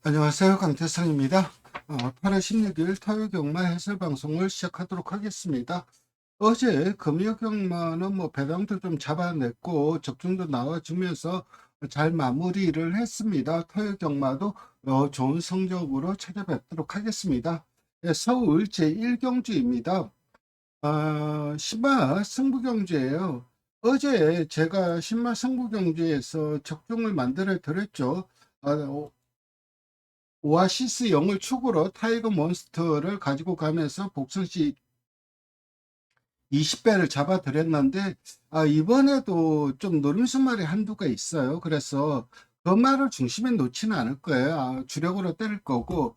안녕하세요. 강태성입니다. 8월 16일 토요경마 해설 방송을 시작하도록 하겠습니다. 어제 금요경마는 배당도 좀 잡아냈고 적중도 나와주면서 잘 마무리를 했습니다. 토요경마도 좋은 성적으로 찾아뵙도록 하겠습니다. 네, 서울 제1경주입니다. 신마 승부경주예요. 어제 제가 신마 승부경주에서 적중을 만들어 드렸죠. 오아시스 영을 축으로 타이거 몬스터를 가지고 가면서 복선시 20배를 잡아드렸는데, 이번에도 좀 노림수말이 한두가 있어요. 그래서 그 말을 중심에 놓지는 않을 거예요. 주력으로 때릴 거고,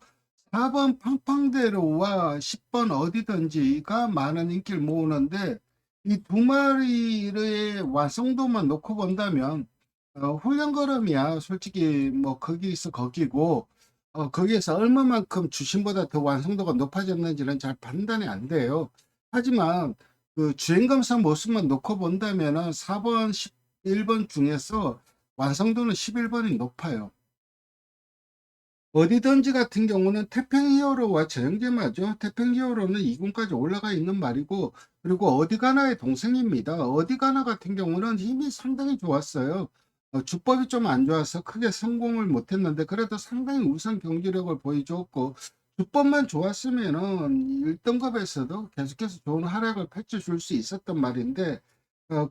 4번 팡팡대로와 10번 어디든지가 많은 인기를 모으는데, 이 두 마리의 완성도만 놓고 본다면, 훈련걸음이야. 솔직히 거기서 거기고, 거기에서 얼마만큼 주심보다 더 완성도가 높아졌는지는 잘 판단이 안 돼요. 하지만 그 주행검사 모습만 놓고 본다면은 4번, 11번 중에서 완성도는 11번이 높아요. 어디든지 같은 경우는 태평히어로와 저형제마죠. 태평히어로는 2군까지 올라가 있는 말이고, 그리고 어디가나의 동생입니다. 어디가나 같은 경우는 힘이 상당히 좋았어요. 주법이 좀 안 좋아서 크게 성공을 못했는데, 그래도 상당히 우선 경기력을 보여줬고, 주법만 좋았으면은 1등급에서도 계속해서 좋은 활약을 펼쳐줄 수 있었던 말인데,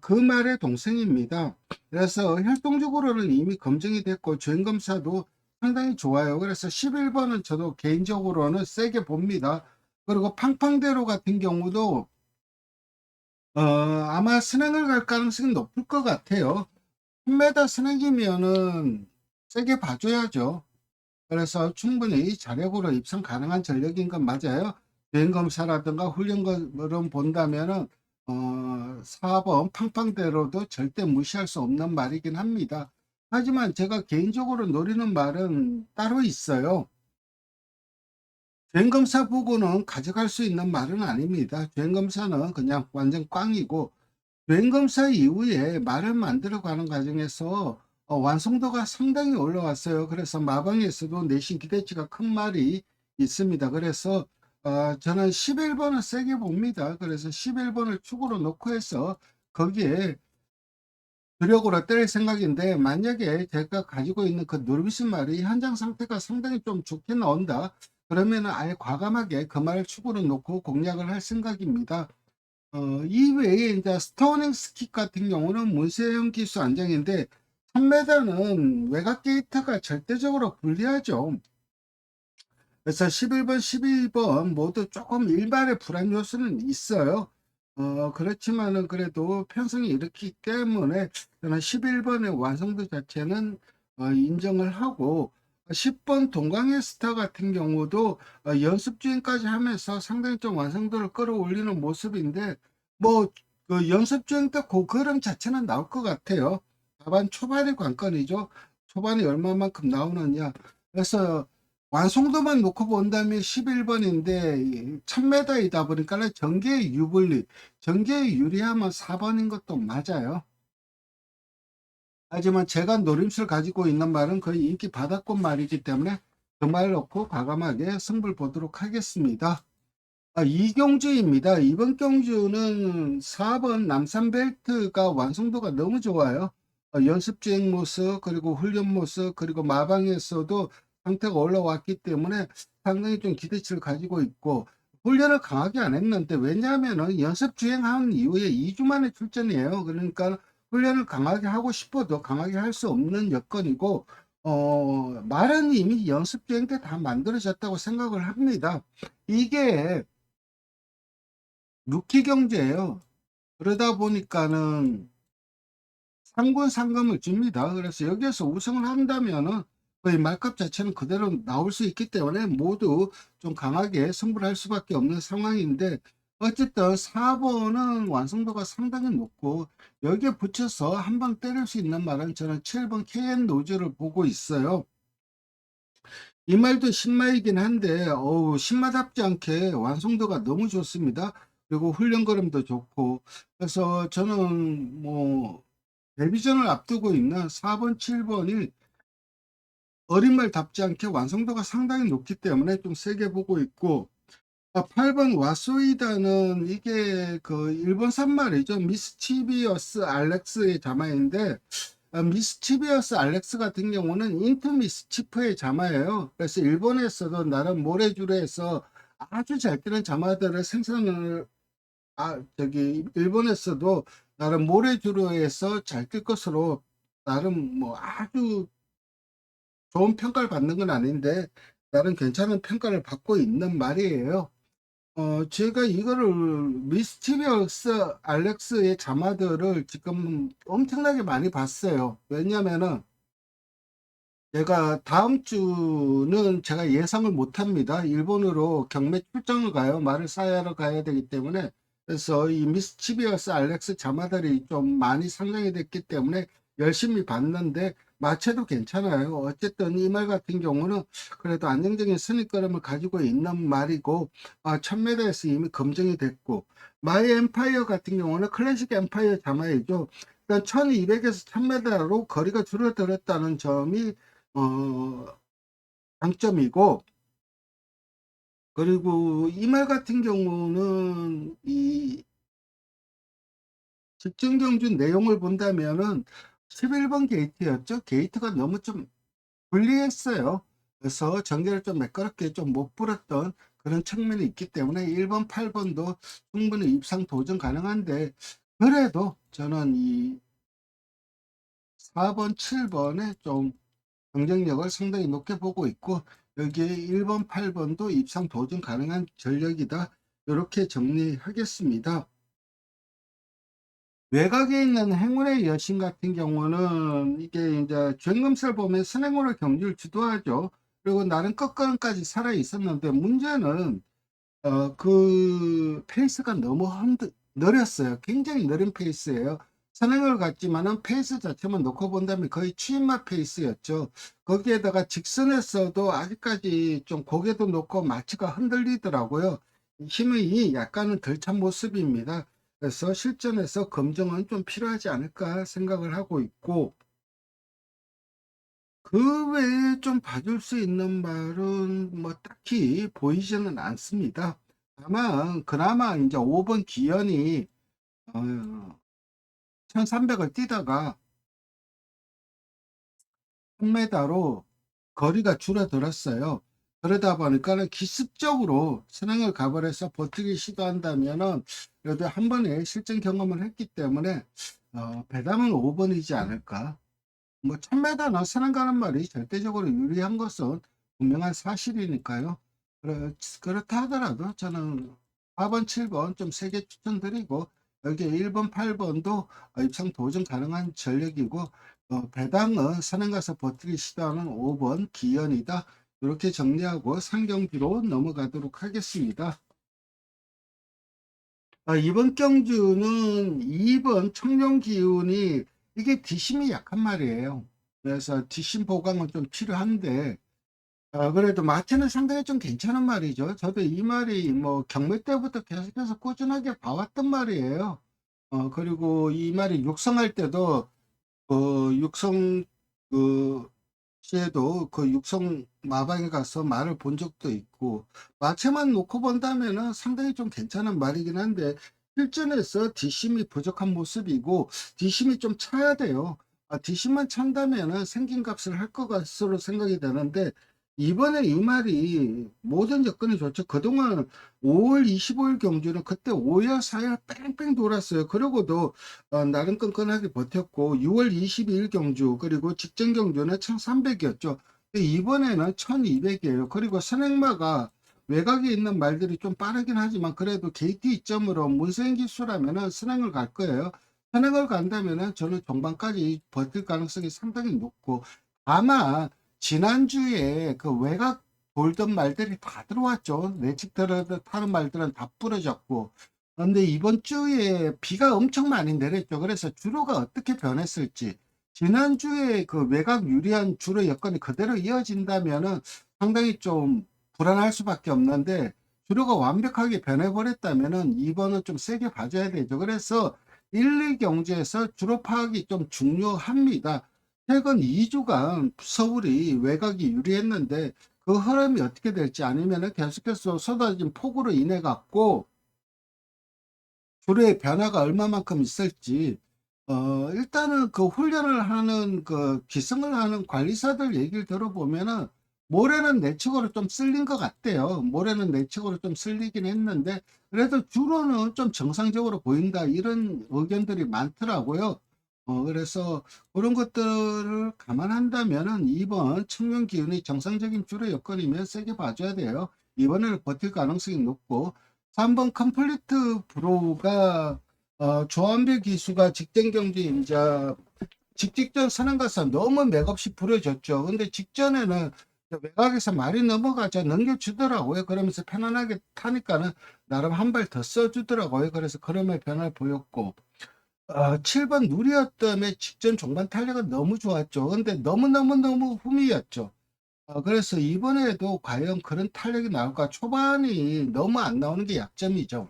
그 말의 동생입니다. 그래서 활동적으로는 이미 검증이 됐고, 주행검사도 상당히 좋아요. 그래서 11번은 저도 개인적으로는 세게 봅니다. 그리고 팡팡대로 같은 경우도 아마 스낵을 갈 가능성이 높을 것 같아요. 1m 스낵이면은 세게 봐줘야죠. 그래서 충분히 자력으로 입상 가능한 전력인 건 맞아요. 주행검사라든가 훈련검을 본다면은 4번 팡팡대로도 절대 무시할 수 없는 말이긴 합니다. 하지만 제가 개인적으로 노리는 말은 따로 있어요. 주행검사 보고는 가져갈 수 있는 말은 아닙니다. 주행검사는 그냥 완전 꽝이고, 주행검사 이후에 말을 만들어가는 과정에서 완성도가 상당히 올라왔어요. 그래서 마방에서도 내신 기대치가 큰 말이 있습니다. 그래서 저는 11번을 세게 봅니다. 그래서 11번을 축으로 놓고 해서 거기에 주력으로 때릴 생각인데, 만약에 제가 가지고 있는 그 노르비스 말이 현장 상태가 상당히 좀 좋게 나온다 그러면은 아예 과감하게 그 말을 축으로 놓고 공략을 할 생각입니다. 이외에 이제 스토닝 스킥 같은 경우는 문세영 기수 안정인데 3m는 외곽 게이트가 절대적으로 불리하죠. 그래서 11번, 12번 모두 조금 일반의 불안 요소는 있어요. 그렇지만은 그래도 편성이 이렇기 때문에 저는 11번의 완성도 자체는 인정을 하고, 10번 동강의 스타 같은 경우도 연습 주행까지 하면서 상당히 좀 완성도를 끌어올리는 모습인데, 뭐 그 연습 주행 때 그 그림 자체는 나올 것 같아요. 다만 초반의 관건이죠. 초반에 얼마만큼 나오느냐. 그래서 완성도만 놓고 본다면 11번인데 1000m이다 보니까 전개의 유불리, 전개에 유리하면 4번인 것도 맞아요. 하지만 제가 노림수를 가지고 있는 말은 거의 인기 바닥권 말이기 때문에 그 말 놓고 과감하게 승부를 보도록 하겠습니다. 이경주입니다. 이번 경주는 4번 남산벨트가 완성도가 너무 좋아요. 연습 주행 모습, 그리고 훈련 모습, 그리고 마방에서도 상태가 올라왔기 때문에 상당히 좀 기대치를 가지고 있고, 훈련을 강하게 안 했는데, 왜냐하면은 연습 주행한 이후에 2주 만에 출전이에요. 그러니까 훈련을 강하게 하고 싶어도 강하게 할 수 없는 여건이고, 말은 이미 연습 주행 때 다 만들어졌다고 생각을 합니다. 이게 루키 경제예요. 그러다 보니까는 상군 상금을 줍니다. 그래서 여기에서 우승을 한다면은 거의 말값 자체는 그대로 나올 수 있기 때문에 모두 좀 강하게 승부를 할 수밖에 없는 상황인데, 어쨌든 4번은 완성도가 상당히 높고, 여기에 붙여서 한 방 때릴 수 있는 말은 저는 7번 KN 노즈를 보고 있어요. 이 말도 신마이긴 한데, 신마답지 않게 완성도가 너무 좋습니다. 그리고 훈련 걸음도 좋고, 그래서 저는 데뷔전을 앞두고 있는 4번, 7번이 어린 말답지 않게 완성도가 상당히 높기 때문에 좀 세게 보고 있고, 8번 와소이다는 이게 그 일본산 말이죠. 미스치비어스 알렉스의 자마인데, 미스치비어스 알렉스 같은 경우는 인트 미스치프의 자마예요. 그래서 일본에서도 나름 모래주로에서 아주 잘 뜨는 자마들을 생산을, 일본에서도 나름 모래주로에서 잘 뜰 것으로 나름 뭐 아주 좋은 평가를 받는 건 아닌데 나름 괜찮은 평가를 받고 있는 말이에요. 제가 이거를 미스티리어스 알렉스의 자마들을 지금 엄청나게 많이 봤어요. 왜냐면은 제가 다음 주는 제가 예상을 못 합니다. 일본으로 경매 출장을 가요. 말을 사야하러 가야 되기 때문에. 그래서 이 미스치비어스 알렉스 자마들이 좀 많이 상장이 됐기 때문에 열심히 봤는데 마체도 괜찮아요. 어쨌든 이 말 같은 경우는 그래도 안정적인 선입견을 가지고 있는 말이고, 1000m에서 이미 검증이 됐고, 마이 엠파이어 같은 경우는 클래식 엠파이어 자마이죠. 일단 1200에서 1000m로 거리가 줄어들었다는 점이 장점이고, 그리고 이 말 같은 경우는 이 직전 경주 내용을 본다면은 11번 게이트였죠. 게이트가 너무 좀 불리했어요. 그래서 전개를 좀 매끄럽게 좀 못 불었던 그런 측면이 있기 때문에 1번, 8번도 충분히 입상 도전 가능한데, 그래도 저는 이 4번, 7번에 좀 경쟁력을 상당히 높게 보고 있고, 여기에 1번, 8번도 입상 도전 가능한 전력이다. 이렇게 정리하겠습니다. 외곽에 있는 행운의 여신 같은 경우는 이게 이제 주행검사를 보면 선행으로 경주를 주도하죠. 그리고 나름 끝걸음까지 살아 있었는데 문제는 그 페이스가 너무 느렸어요. 굉장히 느린 페이스예요. 선행을 갔지만은 페이스 자체만 놓고 본다면 거의 추임마 페이스였죠. 거기에다가 직선에서도 아직까지 좀 고개도 높고 마치가 흔들리더라고요. 힘이 약간은 덜 찬 모습입니다. 그래서 실전에서 검증은 좀 필요하지 않을까 생각을 하고 있고, 그 외에 좀 봐줄 수 있는 말은 뭐 딱히 보이지는 않습니다. 다만 그나마 이제 5번 기현이 1300을 뛰다가 3m로 거리가 줄어들었어요. 그러다 보니까는 기습적으로 선행을 가버려서 버티기 시도한다면은 그래도 한 번에 실전 경험을 했기 때문에 배당은 5번이지 않을까. 뭐 1000m나 선행 가는 말이 절대적으로 유리한 것은 분명한 사실이니까요. 그렇다 하더라도 저는 4번, 7번 좀 세게 추천드리고, 여기 1번, 8번도 입상 도전 가능한 전력이고, 배당은 선행 가서 버티기 시도하는 5번 기현이다. 이렇게 정리하고 상경기로 넘어가도록 하겠습니다. 이번 경주는 2번 청룡기운이 이게 뒷심이 약한 말이에요. 그래서 뒷심 보강은 좀 필요한데, 그래도 마체는 상당히 좀 괜찮은 말이죠. 저도 이 말이 뭐 경매 때부터 계속해서 꾸준하게 봐왔던 말이에요. 그리고 이 말이 육성할 때도 육성 그 시에도 그 육성 마방에 가서 말을 본 적도 있고, 마체만 놓고 본다면은 상당히 좀 괜찮은 말이긴 한데 실전에서 뒷심이 부족한 모습이고 뒷심이 좀 차야 돼요. 뒷심만 찬다면은 생긴 값을 할 것 같으로 생각이 되는데, 이번에 이 말이 모든 여건이 좋죠. 그동안 5월 25일 경주는 그때 5열 4열 뺑뺑 돌았어요. 그러고도 나름 끈끈하게 버텼고, 6월 22일 경주 그리고 직전 경주는 1300이었죠. 이번에는 1200이에요. 그리고 선행마가 외곽에 있는 말들이 좀 빠르긴 하지만 그래도 게이트 이점으로 문세인 기수라면은 선행을 갈 거예요. 선행을 간다면은 저는 종반까지 버틸 가능성이 상당히 높고, 아마 지난주에 그 외곽 돌던 말들이 다 들어왔죠. 내측 타는 말들은 다 부러졌고. 그런데 이번 주에 비가 엄청 많이 내렸죠. 그래서 주로가 어떻게 변했을지, 지난주에 그 외곽 유리한 주로 여건이 그대로 이어진다면은 상당히 좀 불안할 수밖에 없는데, 주로가 완벽하게 변해버렸다면은 이번은 좀 세게 봐줘야 되죠. 그래서 1, 2경주에서 주로 파악이 좀 중요합니다. 최근 2주간 서울이 외곽이 유리했는데 그 흐름이 어떻게 될지 아니면은 계속해서 쏟아진 폭우로 인해 갖고 불의 변화가 얼마만큼 있을지 일단은 그 훈련을 하는 그 기승을 하는 관리사들 얘기를 들어보면은 모래는 내측으로 좀 쓸린 것 같대요. 모래는 내측으로 좀 쓸리긴 했는데 그래도 주로는 좀 정상적으로 보인다 이런 의견들이 많더라고요. 그래서 그런 것들을 감안한다면은 이번 청년 기운이 정상적인 주로 여건이면 세게 봐줘야 돼요. 이번에는 버틸 가능성이 높고 3번 컴플리트 브로우가 조한배 기수가 직전 경제 임자 직전 선언가서 너무 맥없이 부려졌죠. 근데 직전에는 외곽에서 말이 넘어가자 넘겨주더라고요. 그러면서 편안하게 타니까는 나름 한 발 더 써주더라고요. 그래서 그럼의 변화를 보였고 7번 누리였다며 직전 종반 탄력은 너무 좋았죠. 근데 너무너무너무 흠이었죠. 그래서 이번에도 과연 그런 탄력이 나올까? 초반이 너무 안 나오는 게 약점이죠.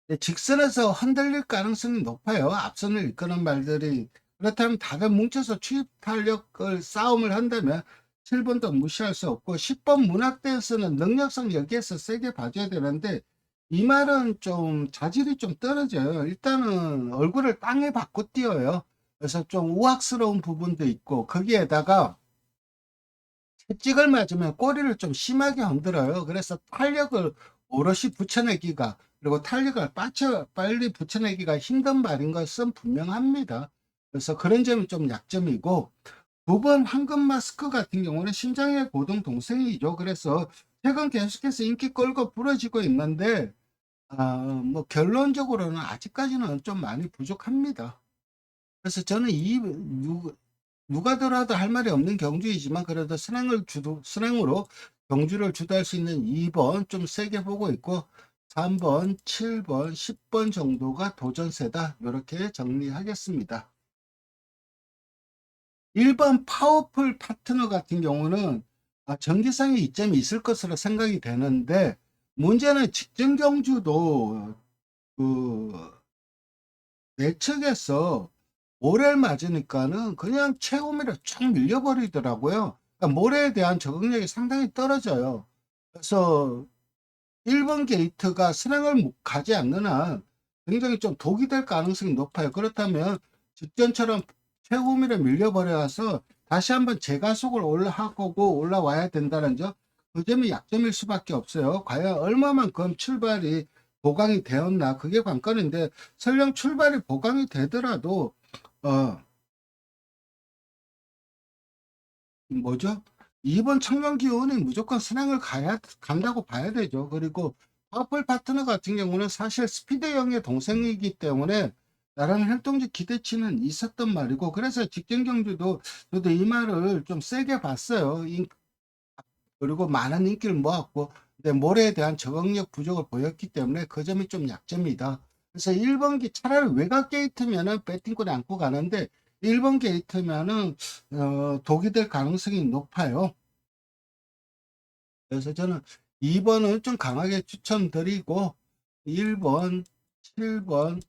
네, 직선에서 흔들릴 가능성이 높아요. 앞선을 이끄는 말들이. 그렇다면 다들 뭉쳐서 추입 탄력을 싸움을 한다면 7번도 무시할 수 없고 10번 문학대에서는 능력성 여기에서 세게 봐줘야 되는데 이 말은 좀 자질이 좀 떨어져요. 일단은 얼굴을 땅에 받고 뛰어요. 그래서 좀 우악스러운 부분도 있고 거기에다가 채찍을 맞으면 꼬리를 좀 심하게 흔들어요. 그래서 탄력을 오롯이 붙여내기가 그리고 탄력을 빨리 붙여내기가 힘든 말인 것은 분명합니다. 그래서 그런 점이 좀 약점이고 9번 황금 마스크 같은 경우는 심장의 고동 동생이죠. 그래서 최근 계속해서 인기 끌고 부러지고 있는데 뭐 결론적으로는 아직까지는 좀 많이 부족합니다. 그래서 저는 누가 더라도 할 말이 없는 경주이지만 그래도 선행으로 경주를 주도할 수 있는 2번 좀 세게 보고 있고 3번, 7번, 10번 정도가 도전세다. 이렇게 정리하겠습니다. 1번 파워풀 파트너 같은 경우는 전기상의 이점이 있을 것으로 생각이 되는데 문제는 직전 경주도 그 내측에서 모래를 맞으니까는 그냥 체홈이라 쫙 밀려버리더라고요. 그러니까 모래에 대한 적응력이 상당히 떨어져요. 그래서 1번 게이트가 선행을 가지 않는 한 굉장히 좀 독이 될 가능성이 높아요. 그렇다면 직전처럼 체홈이라 밀려버려서 다시 한번 재가속을 하고 올라와야 된다는 점, 그 점이 약점일 수밖에 없어요. 과연 얼마만큼 출발이 보강이 되었나 그게 관건인데 설령 출발이 보강이 되더라도 어 뭐죠? 이번 청년 기원이 무조건 순항을 간다고 봐야 되죠. 그리고 퍼플 파트너 같은 경우는 사실 스피드형의 동생이기 때문에 나라는 활동적 기대치는 있었던 말이고 그래서 직전 경주도 저도 이 말을 좀 세게 봤어요. 그리고 많은 인기를 모았고 근데 모래에 대한 적응력 부족을 보였기 때문에 그 점이 좀 약점이다. 그래서 1번기 차라리 외곽 게이트면은 배팅권에 안고 가는데 1번 게이트면은 독이 될 가능성이 높아요. 그래서 저는 2번은 좀 강하게 추천드리고 1번, 7번,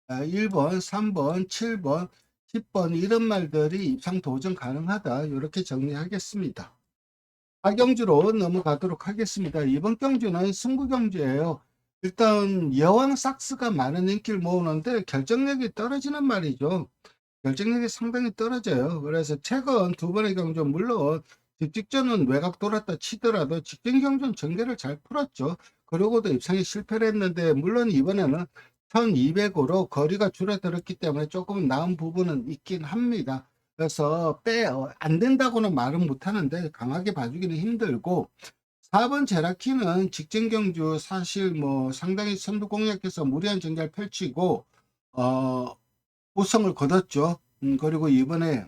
1번, 3번, 7번, 10번 이런 말들이 입상 도전 가능하다. 이렇게 정리하겠습니다. 하경주로 넘어가도록 하겠습니다. 이번 경주는 승부 경주예요. 일단 여왕 삭스가 많은 인기를 모으는데 결정력이 떨어지는 말이죠. 결정력이 상당히 떨어져요. 그래서 최근 두 번의 경주 물론 직전은 외곽 돌았다 치더라도 직전 경주는 전개를 잘 풀었죠. 그러고도 입상에 실패를 했는데 물론 이번에는 1200으로 거리가 줄어들었기 때문에 조금 나은 부분은 있긴 합니다. 그래서 안 된다고는 말은 못하는데 강하게 봐주기는 힘들고 4번 제라키는 직전 경주 사실 뭐 상당히 선두 공략해서 무리한 전개를 펼치고 어, 우승을 거뒀죠. 그리고 이번에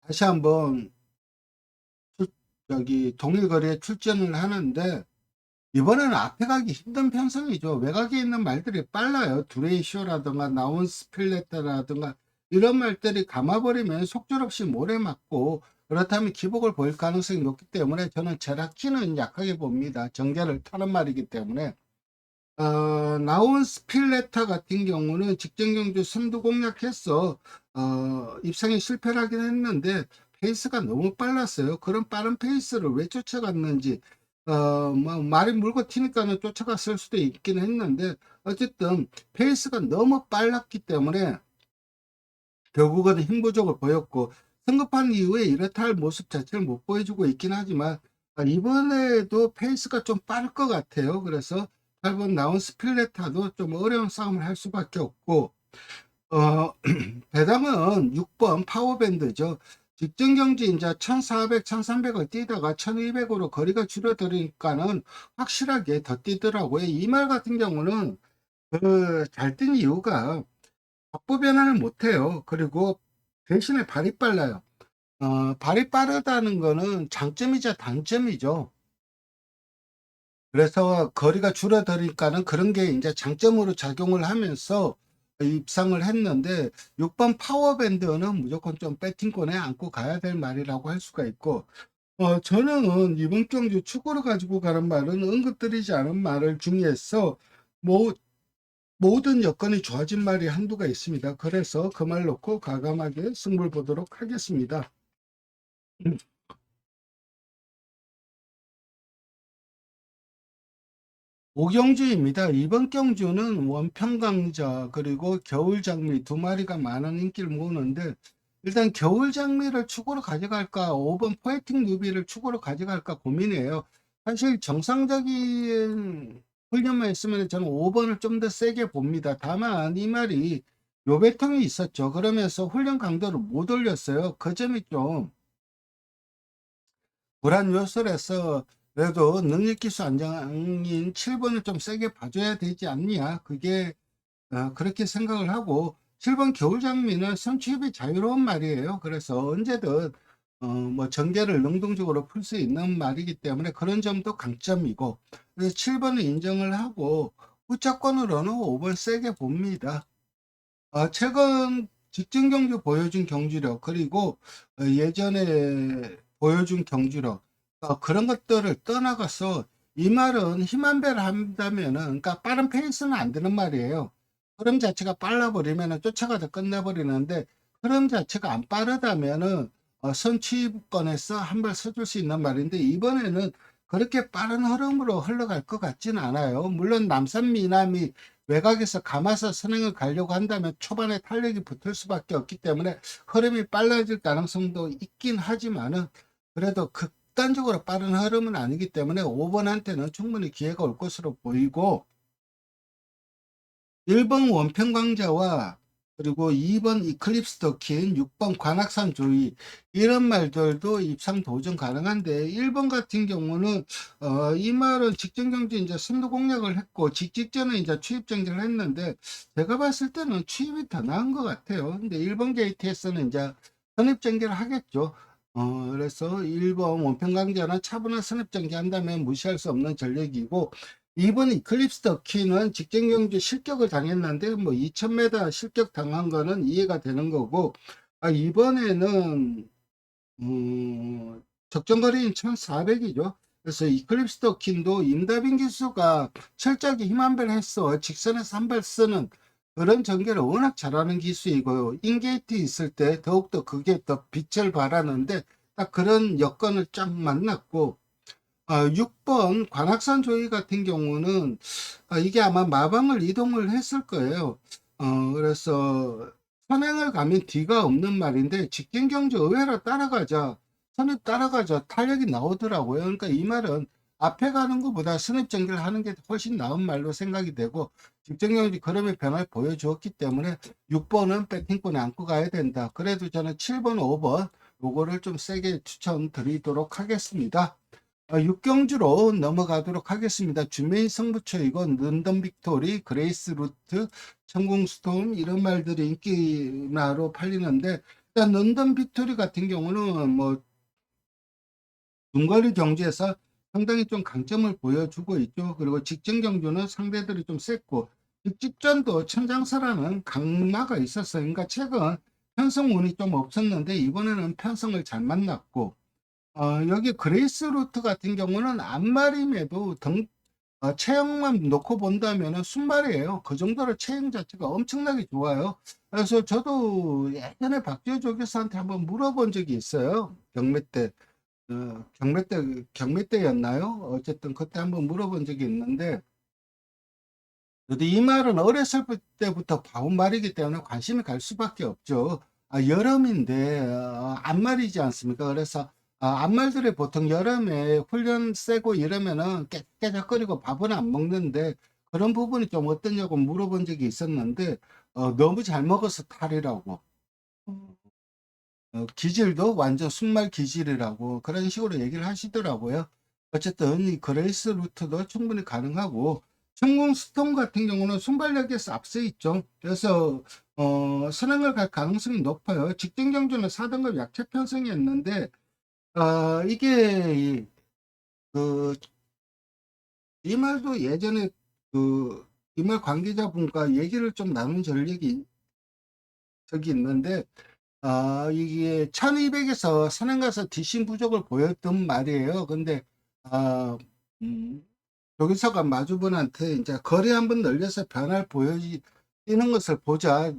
다시 한번 여기 동일거리에 출전을 하는데 이번에는 앞에 가기 힘든 편성이죠. 외곽에 있는 말들이 빨라요. 두레이쇼라든가 나온 스필레트라든가 이런 말들이 감아버리면 속절없이 모래 맞고 그렇다면 기복을 보일 가능성이 높기 때문에 저는 제라키는 약하게 봅니다. 전개를 타는 말이기 때문에 나온 스필레타 같은 경우는 직전 경주 선두 공략해서 입상에 실패를 하긴 했는데 페이스가 너무 빨랐어요. 그런 빠른 페이스를 왜 쫓아갔는지 뭐 말이 물고 튀니까는 쫓아갔을 수도 있긴 했는데 어쨌든 페이스가 너무 빨랐기 때문에 결국은 힘 부족을 보였고 성급한 이후에 이렇다 할 모습 자체를 못 보여주고 있긴 하지만 이번에도 페이스가 좀 빠를 것 같아요. 그래서 8번 나온 스필레타도 좀 어려운 싸움을 할 수밖에 없고 배당은 6번 파워밴드죠. 직전 경지 이제 1400, 1300을 뛰다가 1200으로 거리가 줄어들으니까는 확실하게 더 뛰더라고요. 이 말 같은 경우는 잘 뛴 이유가 속도 변화를 못해요. 그리고 대신에 발이 빨라요. 발이 빠르다는 거는 장점이자 단점이죠. 그래서 거리가 줄어드니까는 그런 게 이제 장점으로 작용을 하면서 입상을 했는데 6번 파워밴드는 무조건 좀 배팅권에 안고 가야 될 말이라고 할 수가 있고 저는 이번 경주 축구를 가지고 가는 말은 언급드리지 않은 말을 중에서 뭐 모든 여건이 좋아진 말이 한두가 있습니다. 그래서 그 말 놓고 과감하게 승부를 보도록 하겠습니다. 오경주입니다. 이번 경주는 원평강자 그리고 겨울장미 두 마리가 많은 인기를 모으는데 일단 겨울장미를 축으로 가져갈까 5번 포에팅 누비를 축으로 가져갈까 고민이에요. 사실 정상적인 훈련만 했으면 저는 5번을 좀 더 세게 봅니다. 다만 이 말이 요배통이 있었죠. 그러면서 훈련 강도를 못 올렸어요. 그 점이 좀 불안 요소라서 그래도 능력기수 안장인 7번을 좀 세게 봐줘야 되지 않냐. 그게 그렇게 생각을 하고 7번 겨울장미는 선취입이 자유로운 말이에요. 그래서 언제든 뭐 전개를 능동적으로 풀 수 있는 말이기 때문에 그런 점도 강점이고 그래서 7번을 인정을 하고 후차권으로는 5번 세게 봅니다. 최근 직전 경주 보여준 경주력 그리고 예전에 보여준 경주력 그런 것들을 떠나가서 이 말은 힘한배를 한다면은 그러니까 빠른 페이스는 안 되는 말이에요. 흐름 자체가 빨라버리면은 쫓아가다 끝나버리는데 흐름 자체가 안 빠르다면은 선취권에서 한 발 서줄 수 있는 말인데 이번에는 그렇게 빠른 흐름으로 흘러갈 것 같지는 않아요. 물론 남산 미남이 외곽에서 감아서 선행을 가려고 한다면 초반에 탄력이 붙을 수밖에 없기 때문에 흐름이 빨라질 가능성도 있긴 하지만은 그래도 극단적으로 빠른 흐름은 아니기 때문에 5번한테는 충분히 기회가 올 것으로 보이고 1번 원평강자와 그리고 2번 이클립스 더킨, 6번 관악산 조이 이런 말들도 입상 도전 가능한데 1번 같은 경우는 이 말은 직전 경제 이제 선두 공략을 했고 직전에 이제 추입 정지를 했는데 제가 봤을 때는 추입이 더 나은 것 같아요. 근데 1번 게이트에서는 이제 선입 정지를 하겠죠. 그래서 1번 원평강자는 차분한 선입 정지 한다면 무시할 수 없는 전력이고 이번 이클립스 더키는 직전 경주 실격을 당했는데 뭐 2000m 실격 당한 거는 이해가 되는 거고 이번에는 적정거리는 1400이죠. 그래서 이클립스 더킨도 임다빈 기수가 철저하게 힘 한 발 했어 직선에서 한 발 쓰는 그런 전개를 워낙 잘하는 기수이고요. 인게이트 있을 때 더욱더 그게 더 빛을 발하는데 딱 그런 여건을 쫙 만났고 6번 관악산 조이 같은 경우는 이게 아마 마방을 이동을 했을 거예요. 그래서 선행을 가면 뒤가 없는 말인데 직진 경주 의외로 따라가자 선입 따라가자 탄력이 나오더라고요. 그러니까 이 말은 앞에 가는 것보다 선입 전개를 하는 게 훨씬 나은 말로 생각이 되고 직전 경주 그럼의 변화를 보여주었기 때문에 6번은 배팅권에 안고 가야 된다. 그래도 저는 7번, 5번 요거를 좀 세게 추천드리도록 하겠습니다. 6경주로 넘어가도록 하겠습니다. 주메인 승부처이고 런던 빅토리, 그레이스 루트, 천궁 스톰 이런 말들이 인기나로 팔리는데 일단 런던 빅토리 같은 경우는 뭐 중거리 경주에서 상당히 좀 강점을 보여주고 있죠. 그리고 직전 경주는 상대들이 좀 셌고 직전도 천장사라는 강마가 있었어요. 그러니까 최근 편성운이 좀 없었는데 이번에는 편성을 잘 만났고 여기 그레이스 루트 같은 경우는 안마림에도 체형만 놓고 본다면은 순발이에요. 그 정도로 체형 자체가 엄청나게 좋아요. 그래서 저도 예전에 박지호 조교수한테 한번 물어본 적이 있어요. 경매 때. 경매 때였나요? 어쨌든 그때 한번 물어본 적이 있는데, 그래도 이 말은 어렸을 때부터 봐온 말이기 때문에 관심이 갈 수밖에 없죠. 여름인데 안말이지 않습니까? 그래서 안말들이 보통 여름에 훈련 세고 이러면은 깨작거리고 밥은 안 먹는데, 그런 부분이 좀 어떠냐고 물어본 적이 있었는데, 너무 잘 먹어서 탈이라고. 기질도 완전 순말 기질이라고 그런 식으로 얘기를 하시더라고요. 어쨌든 이 그레이스 루트도 충분히 가능하고, 천공 스톤 같은 경우는 순발력에서 앞서 있죠. 그래서 선행을 갈 가능성이 높아요. 직전 경주는 4등급 약체 편성이었는데, 이게 그 이 말도 예전에 그 이 말 관계자분과 얘기를 좀 나눈 적이 있는데, 이게 1200에서 선행 가서 뒷심 부족을 보였던 말이에요. 근데 아 음 조교사가 마주분한테 이제 "거리 한번 늘려서 변화를 보여지는 것을 보자.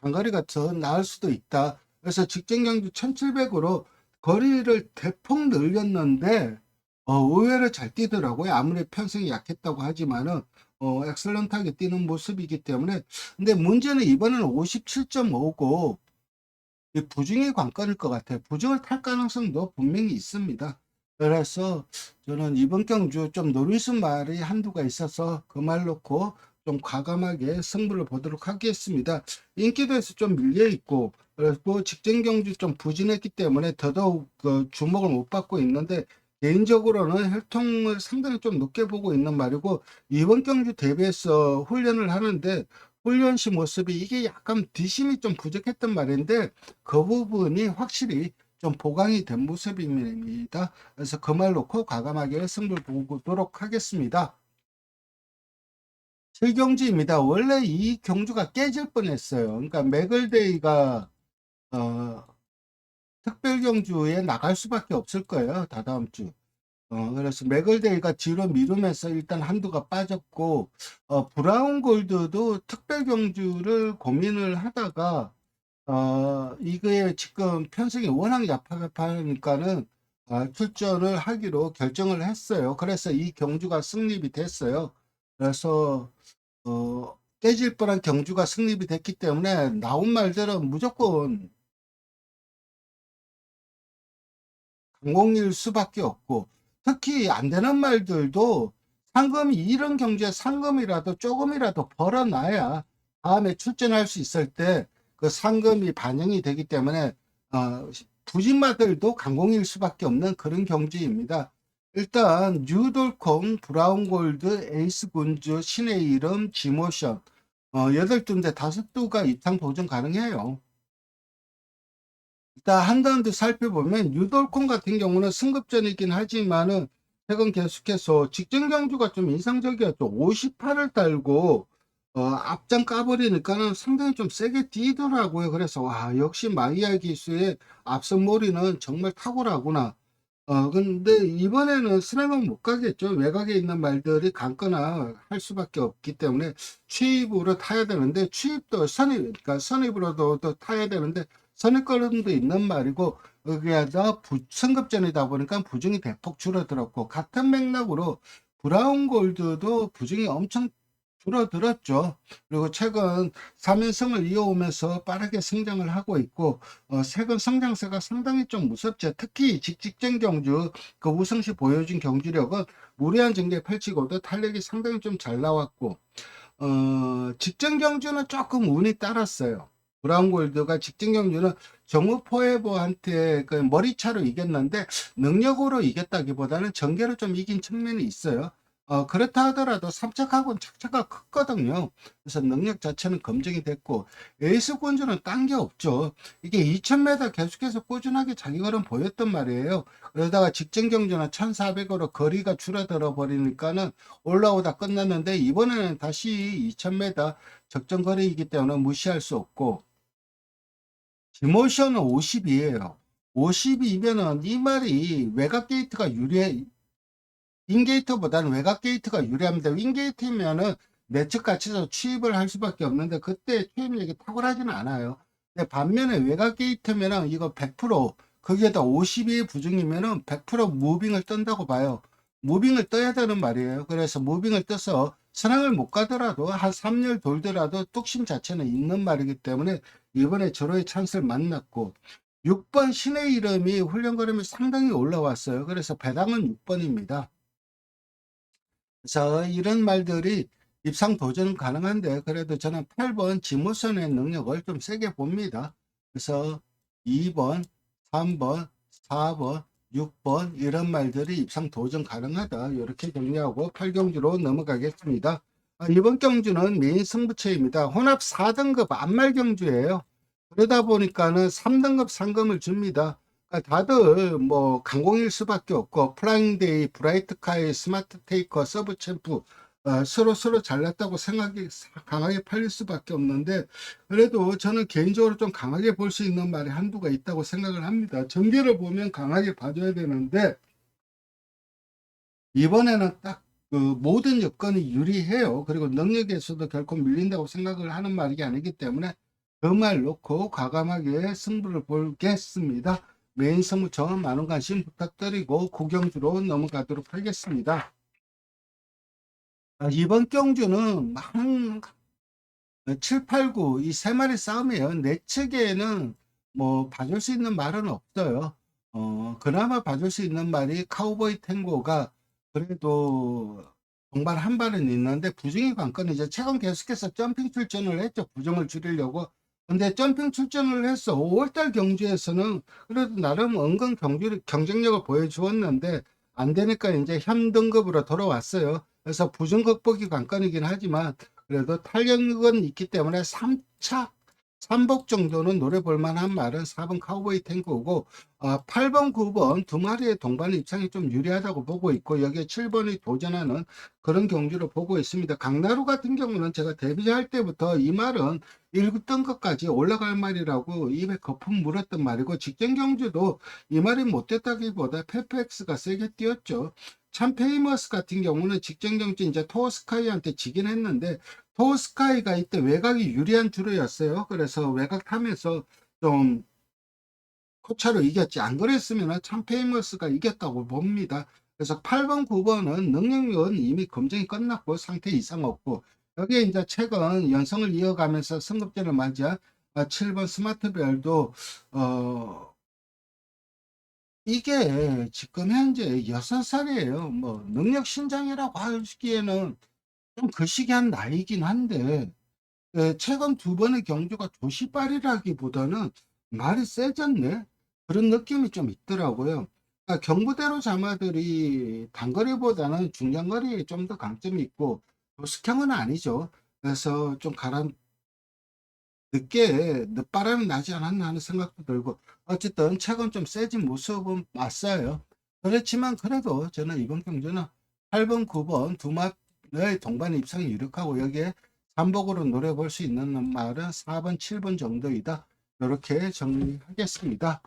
장거리가 더 나을 수도 있다." 그래서 직전 경주 1700 으로 거리를 대폭 늘렸는데 의외로 잘 뛰더라고요. 아무리 편성이 약했다고 하지만은 엑셀런트하게 뛰는 모습이기 때문에. 근데 문제는 이번에는 57.5고 이 부중이 관건일 것 같아요. 부중을 탈 가능성도 분명히 있습니다. 그래서 저는 이번 경주 좀 노리수 말이 한두가 있어서 그 말 놓고 좀 과감하게 승부를 보도록 하겠습니다. 인기도에서 좀 밀려 있고, 그리고 직전 경주 좀 부진했기 때문에 더더욱 그 주목을 못 받고 있는데, 개인적으로는 혈통을 상당히 좀 높게 보고 있는 말이고, 이번 경주 대비해서 훈련을 하는데 훈련 시 모습이 이게 약간 뒷심이 좀 부족했던 말인데, 그 부분이 확실히 좀 보강이 된 모습입니다. 그래서 그 말 놓고 과감하게 승부를 보도록 하겠습니다. 7경주입니다. 원래 이 경주가 깨질 뻔했어요. 그러니까 맥을데이가 어, 특별경주에 나갈 수밖에 없을 거예요. 다다음 주. 그래서 맥을데이가 뒤로 미루면서 일단 한두가 빠졌고, 브라운 골드도 특별 경주를 고민을 하다가, 이게 지금 편성이 워낙 약하니까는 출전을 하기로 결정을 했어요. 그래서 이 경주가 승립이 됐어요. 그래서 깨질 뻔한 경주가 승립이 됐기 때문에 나온 말들은 무조건 강공일 수밖에 없고, 특히 안 되는 말들도 상금이 이런 경주에 상금이라도 조금이라도 벌어놔야 다음에 출전할 수 있을 때 그 상금이 반영이 되기 때문에 부진마들도 강공일 수밖에 없는 그런 경주입니다. 일단 뉴돌콤, 브라운골드, 에이스군주, 신의 이름, 지모션 8두인데 5두가 입상 보증 가능해요. 일단 한가운데 살펴보면 유돌콘 같은 경우는 승급전이긴 하지만은 최근 계속해서 직전 경주가 좀 인상적이었죠. 58을 달고 앞장 까버리니까는 상당히 좀 세게 뛰더라고요. 그래서 와, 역시 마이야 기수의 앞선 몰이는 정말 탁월하구나. 근데 이번에는 스냅은 못 가겠죠. 외곽에 있는 말들이 강거나 할 수밖에 없기 때문에 취입으로 타야 되는데, 취입도 그러니까 선입으로도 또 타야 되는데, 선입걸음도 있는 말이고, 거기에다 승급전이다 보니까 부중이 대폭 줄어들었고, 같은 맥락으로 브라운 골드도 부중이 엄청 줄어들었죠. 그리고 최근 3연승을 이어오면서 빠르게 성장을 하고 있고, 최근 성장세가 상당히 좀 무섭죠. 특히 직전 경주 그 우승시 보여준 경주력은 무리한 전개 펼치고도 탄력이 상당히 좀 잘 나왔고, 직전 경주는 조금 운이 따랐어요. 브라운 골드가 직전 경주는 정우 포에버한테 그 머리차로 이겼는데, 능력으로 이겼다기보다는 전개로 좀 이긴 측면이 있어요. 그렇다 하더라도 3착하고는 착차가 컸거든요. 그래서 능력 자체는 검증이 됐고, 에이스 군주는 딴 게 없죠. 이게 2000m 계속해서 꾸준하게 자기 걸음 보였단 말이에요. 그러다가 직전 경주는 1400으로 거리가 줄어들어 버리니까는 올라오다 끝났는데, 이번에는 다시 2000m 적정 거리이기 때문에 무시할 수 없고, 디모션은 50이에요. 52면은 이 말이 외곽 게이트가 유리해 인게이트보다는 외곽 게이트가 유리합니다. 윙게이트면은 내측 갇혀서 취입을 할 수밖에 없는데 그때 취입력이 탁월하지는 않아요. 근데 반면에 외곽 게이트면은 이거 100% 거기에다 52의 부중이면은 100% 무빙을 뜬다고 봐요. 무빙을 떠야 되는 말이에요. 그래서 무빙을 떠서 선항을 못 가더라도 한 3열 돌더라도 뚝심 자체는 있는 말이기 때문에 이번에 절호의 찬스를 만났고 6번 신의 이름이 훈련거림이 상당히 올라왔어요. 그래서 배당은 6번입니다. 그래서 이런 말들이 입상 도전은 가능한데 그래도 저는 8번 지무선의 능력을 좀 세게 봅니다. 그래서 2번, 3번, 4번, 6번 이런 말들이 입상 도전 가능하다. 이렇게 정리하고 8경주로 넘어가겠습니다. 이번 경주는 메인 승부처입니다. 혼합 4등급 안말 경주예요. 그러다 보니까는 3등급 상금을 줍니다. 그러니까 다들 뭐 강공일 수밖에 없고 플라잉데이, 브라이트카이, 스마트 테이커, 서브 챔프 서로 잘났다고 생각이 강하게 팔릴 수밖에 없는데 그래도 저는 개인적으로 좀 강하게 볼 수 있는 말이 한두가 있다고 생각을 합니다. 전개를 보면 강하게 봐줘야 되는데 이번에는 딱 그 모든 여건이 유리해요. 그리고 능력에서도 결코 밀린다고 생각을 하는 말이 아니기 때문에 그 말 놓고 과감하게 승부를 보겠습니다. 메인 승부처 많은 관심 부탁드리고 구경주로 넘어가도록 하겠습니다. 이번 경주는 한 7, 8, 9 이 세 마리 싸움이에요. 내 측에는 뭐 봐줄 수 있는 말은 없어요. 그나마 봐줄 수 있는 말이 카우보이 탱고가 그래도 동반 한 발은 있는데 부중의 관건은 이제 최근 계속해서 점핑 출전을 했죠. 부중을 줄이려고. 근데 점핑 출전을 해서 5월달 경주에서는 그래도 나름 은근 경쟁력을 보여주었는데 안 되니까 이제 현 등급으로 돌아왔어요. 그래서 부중 극복이 관건이긴 하지만 그래도 탄력은 있기 때문에 3차 3복 정도는 노려볼 만한 말은 4번 카우보이 탱고고 8번 9번 두 마리의 동반 입장이 좀 유리하다고 보고 있고 여기에 7번이 도전하는 그런 경주로 보고 있습니다. 강나루 같은 경우는 제가 데뷔할 때부터 이 말은 1급 등급까지 올라갈 말이라고 입에 거품 물었던 말이고 직전 경주도 이 말이 못됐다기보다 페페엑스가 세게 뛰었죠. 참 페이머스 같은 경우는 직전 경주 이제 토어스카이한테 지긴 했는데 토어스카이가 이때 외곽이 유리한 주로였어요. 그래서 외곽 타면서 좀 코차로 이겼지. 안 그랬으면 참 페이머스가 이겼다고 봅니다. 그래서 8번, 9번은 능력은 이미 검증이 끝났고 상태 이상 없고 여기에 이제 최근 연성을 이어가면서 승급전을 맞이한 7번 스마트별도 이게 지금 현재 6살이에요. 뭐 능력 신장이라고 하기에는 좀 거시기한 나이긴 한데 최근 두 번의 경주가 조시발이라기보다는 말이 세졌네 그런 느낌이 좀 있더라고요. 그러니까 경부대로 자마들이 단거리보다는 중장거리에 좀 더 강점이 있고 도스형은 아니죠. 그래서 좀 늦게 늦바람이 나지 않았나 하는 생각도 들고 어쨌든 최근 좀 세진 모습은 맞아요. 그렇지만 그래도 저는 이번 경주는 8번 9번 두 마리의 동반 입상이 유력하고 여기에 잠복으로 노려볼 수 있는 말은 4번 7번 정도이다 이렇게 정리하겠습니다.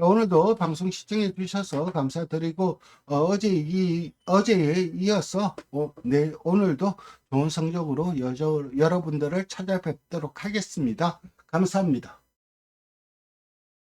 오늘도 방송 시청해 주셔서 감사드리고 어제에 이어서 오늘도 좋은 성적으로 여러분들을 찾아뵙도록 하겠습니다. 감사합니다.